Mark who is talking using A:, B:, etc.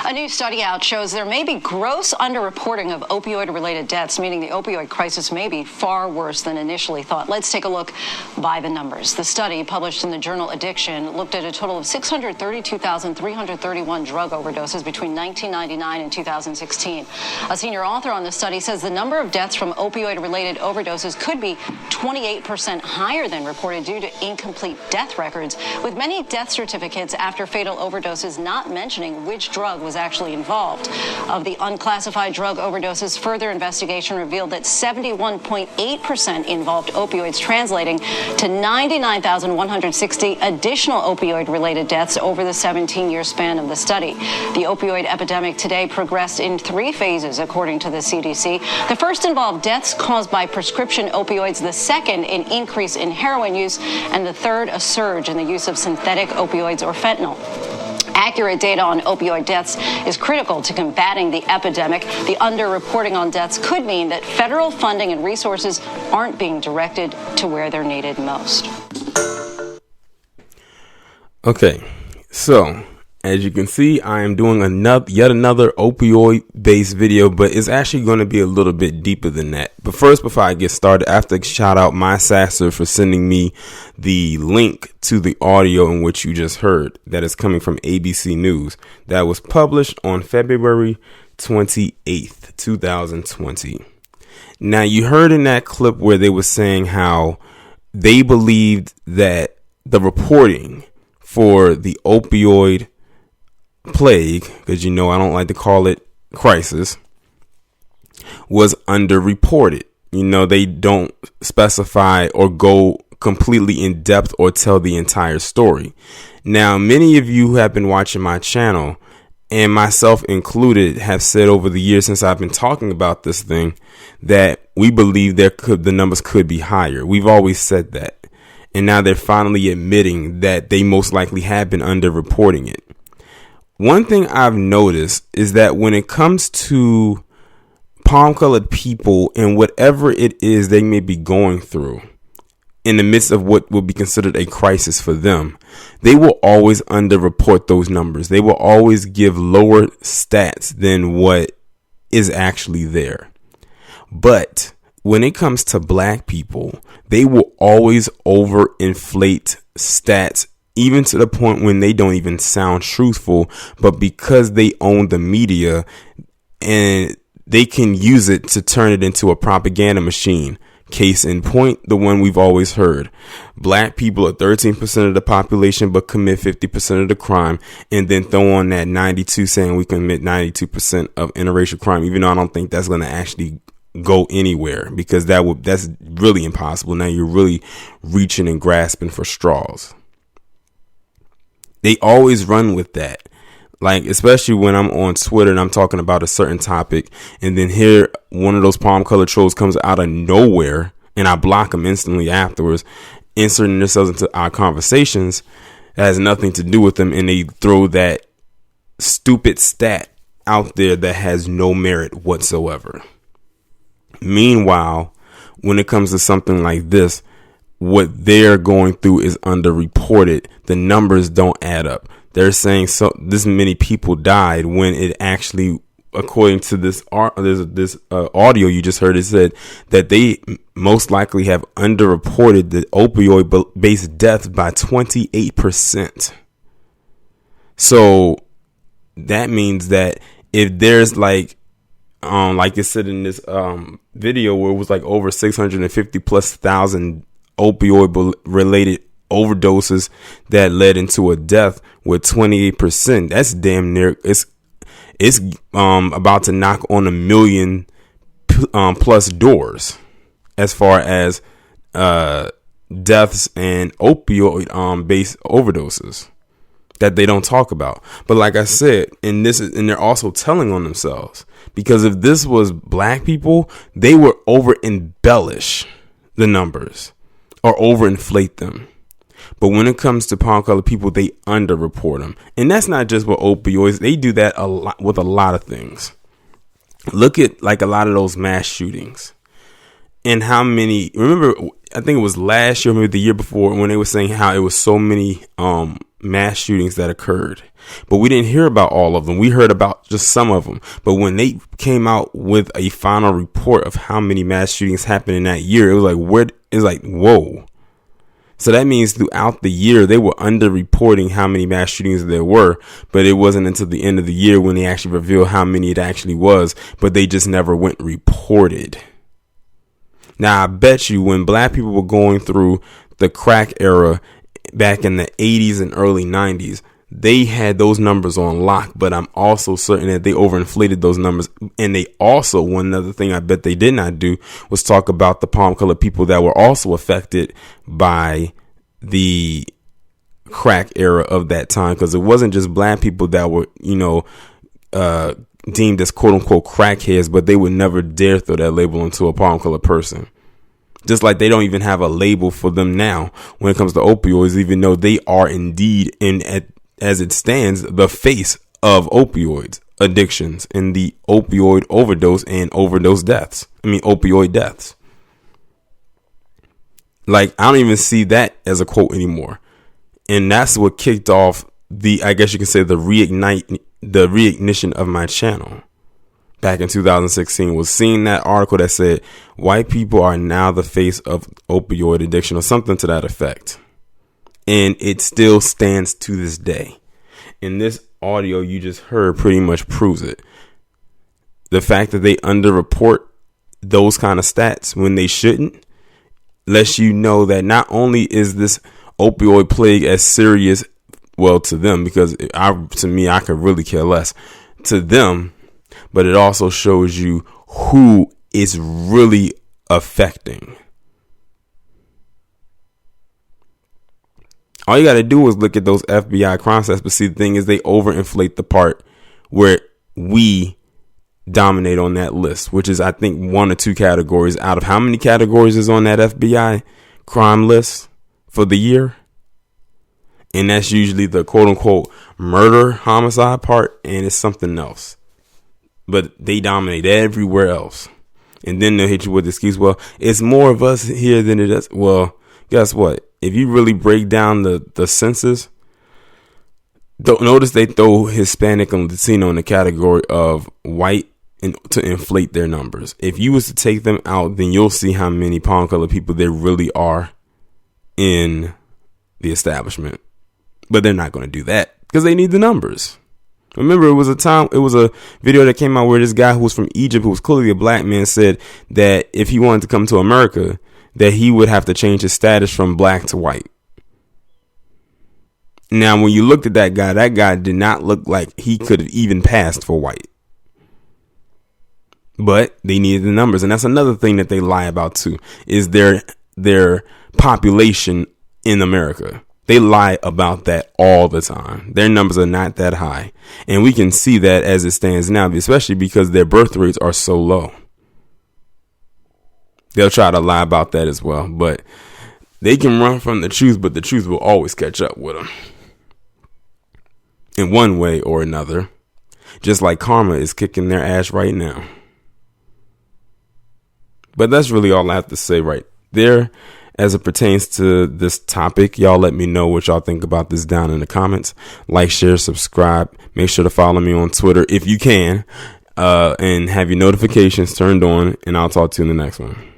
A: A new study out shows there may be gross underreporting of opioid-related deaths, meaning the opioid crisis may be far worse than initially thought. Let's take a look by the numbers. The study, published in the journal Addiction, looked at a total of 632,331 drug overdoses between 1999 and 2016. A senior author on the study says the number of deaths from opioid-related overdoses could be 28% higher than reported due to incomplete death records, with many death certificates after fatal overdoses not mentioning which drug was actually involved. Of the unclassified drug overdoses, further investigation revealed that 71.8% involved opioids, translating to 99,160 additional opioid-related deaths over the 17-year span of the study. The opioid epidemic today progressed in 3 phases, according to the CDC. The first involved deaths caused by prescription opioids, the second an increase in heroin use, and the third a surge in the use of synthetic opioids or fentanyl. Accurate data on opioid deaths is critical to combating the epidemic. The underreporting on deaths could mean that federal funding and resources aren't being directed to where they're needed most.
B: Okay, so as you can see, I am doing yet another opioid-based video, but it's actually going to be a little bit deeper than that. But first, before I get started, I have to shout out my Sasser for sending me the link to the audio in which you just heard that is coming from ABC News that was published on February 28th, 2020. Now, you heard in that clip where they were saying how they believed that the reporting for the opioid plague, because I don't like to call it crisis, was underreported. They don't specify or go completely in depth or tell the entire story. Now, many of you who have been watching my channel, and myself included, have said over the years since I've been talking about this thing that we believe the numbers could be higher. We've always said that. And now they're finally admitting that they most likely have been underreporting it. One thing I've noticed is that when it comes to palm-colored people and whatever it is they may be going through in the midst of what would be considered a crisis for them, they will always underreport those numbers. They will always give lower stats than what is actually there. But when it comes to black people, they will always overinflate stats, even to the point when they don't even sound truthful, but because they own the media and they can use it to turn it into a propaganda machine. Case in point, the one we've always heard. Black people are 13% of the population, but commit 50% of the crime, and then throw on that 92 saying we commit 92% of interracial crime, even though I don't think that's going to actually go anywhere, because that's really impossible. Now you're really reaching and grasping for straws. They always run with that. Like, especially when I'm on Twitter and I'm talking about a certain topic, and then here one of those palm colored trolls comes out of nowhere and I block them instantly afterwards, inserting themselves into our conversations that has nothing to do with them, and they throw that stupid stat out there that has no merit whatsoever. Meanwhile, when it comes to something like this, what they're going through is underreported. The numbers don't add up. They're saying this many people died when it actually, according to this audio you just heard, it said that they most likely have underreported the opioid-based deaths by 28%. So that means that if there's like it said in this video where it was like over 650 plus thousand opioid related overdoses that led into a death with 28%, that's damn near, it's about to knock on 1 million plus doors as far as deaths and opioid based overdoses that they don't talk about. But like I said, and they're also telling on themselves, because if this was black people, they would over embellish the numbers or overinflate them. But when it comes to palm colored people, they underreport them. And that's not just with opioids. They do that a lot with a lot of things. Look at like a lot of those mass shootings and how many, remember, I think it was last year, maybe the year before, when they were saying how it was so many mass shootings that occurred, but we didn't hear about all of them. We heard about just some of them. But when they came out with a final report of how many mass shootings happened in that year, it was like, whoa. So that means throughout the year, they were underreporting how many mass shootings there were, but it wasn't until the end of the year when they actually revealed how many it actually was, but they just never went reported. Now, I bet you when black people were going through the crack era back in the 80s and early 90s, they had those numbers on lock, but I'm also certain that they overinflated those numbers. And they also, one other thing I bet they did not do was talk about the palm colored people that were also affected by the crack era of that time. Because it wasn't just black people that were, deemed as quote unquote crackheads, but they would never dare throw that label onto a palm colored person. Just like they don't even have a label for them now when it comes to opioids, even though they are indeed as it stands, the face of opioids addictions and the opioid overdose and overdose deaths. Opioid deaths. Like, I don't even see that as a quote anymore. And that's what kicked off I guess you can say the reignition of my channel back in 2016 was seeing that article that said white people are now the face of opioid addiction or something to that effect. And it still stands to this day. And this audio you just heard pretty much proves it. The fact that they underreport those kind of stats when they shouldn't lets you know that not only is this opioid plague as serious, well, to them, because to me, I could really care less to them, but it also shows you who it's really affecting. All you got to do is look at those FBI crime stats. But see, the thing is, they overinflate the part where we dominate on that list, which is, I think, 1 or 2 categories out of how many categories is on that FBI crime list for the year. And that's usually the quote unquote murder homicide part. And it's something else. But they dominate everywhere else. And then they'll hit you with the excuse, well, it's more of us here than it is. Well, guess what? If you really break down the census, don't notice they throw Hispanic and Latino in the category of white to inflate their numbers. If you was to take them out, then you'll see how many palm colored people there really are in the establishment. But they're not going to do that because they need the numbers. Remember, it was a video that came out where this guy who was from Egypt, who was clearly a black man, said that if he wanted to come to America, that he would have to change his status from black to white. Now, when you looked at that guy did not look like he could have even passed for white. But they needed the numbers. And that's another thing that they lie about, too, is their population in America. They lie about that all the time. Their numbers are not that high. And we can see that as it stands now, especially because their birth rates are so low. They'll try to lie about that as well. But they can run from the truth, but the truth will always catch up with them. In one way or another. Just like karma is kicking their ass right now. But that's really all I have to say right there. As it pertains to this topic, y'all let me know what y'all think about this down in the comments. Like, share, subscribe. Make sure to follow me on Twitter if you can. And have your notifications turned on. And I'll talk to you in the next one.